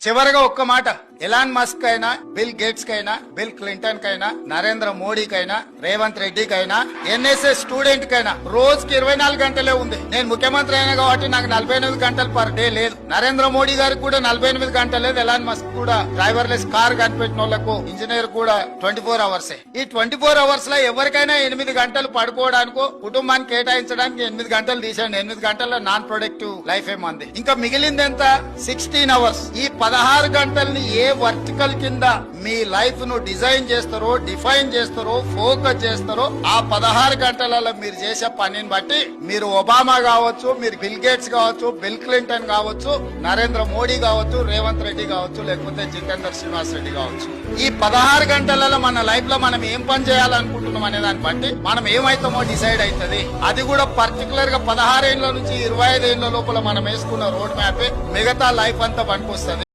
చివరగా ఒక్క మాట, ఎలాన్ మస్క్ అయినా, బిల్ గేట్స్ కైనా, బిల్ క్లింటన్ కైనా, నరేంద్ర మోడీకైనా, రేవంత్ రెడ్డికైనా, ఎన్ఎస్ఎస్ స్టూడెంట్ కైనా రోజుకి 24 గంటలే ఉంది. నేను ముఖ్యమంత్రి అయినా కాబట్టి నాకు 48 గంటలు పర్ డే లేదు. నరేంద్ర మోడీ గారికి కూడా 48 గంటలు లేదు. ఎలాన్ మస్క్ కూడా డ్రైవర్లెస్ కార్ కనిపెట్టిన వాళ్ళకు ఇంజనీర్ కూడా 24 అవర్సే. ఈ 24 అవర్స్ లో ఎవరికైనా 8 గంటలు పడుకోవడానికో కుటుంబాన్ని కేటాయించడానికి 8 గంటలు తీసేయండి. 8 గంటల నాన్ ప్రొడక్టివ్ లైఫ్ ఏమంది. ఇంకా మిగిలింది ఎంత? 16 అవర్స్. ఈ 16 గంటల్ని ఏ వర్టికల్ కింద మీ లైఫ్ ను డిజైన్ చేస్తారో, డిఫైన్ చేస్తారో, ఫోకస్ చేస్తారో, ఆ 16 గంటలలో మీరు చేసే పనిని బట్టి మీరు ఒబామా కావచ్చు, మీరు బిల్ గేట్స్ కావచ్చు, బిల్ క్లింటన్ కావచ్చు, నరేంద్ర మోడీ కావచ్చు, రేవంత్ రెడ్డి కావచ్చు, లేకపోతే జితేందర్ శ్రీనివాస్ రెడ్డి కావచ్చు. ఈ 16 గంటలలో మన లైఫ్ లో మనం ఏం పని చేయాలనుకుంటున్నాం అనే దాన్ని బట్టి మనం ఏమైతామో డిసైడ్ అవుతుంది. అది కూడా పర్టికులర్ గా 16 ఏళ్ల నుంచి 25 ఏళ్ల లోపల మనం వేసుకున్న రోడ్ మ్యాప్ మిగతా లైఫ్ అంతా పనికొస్తుంది.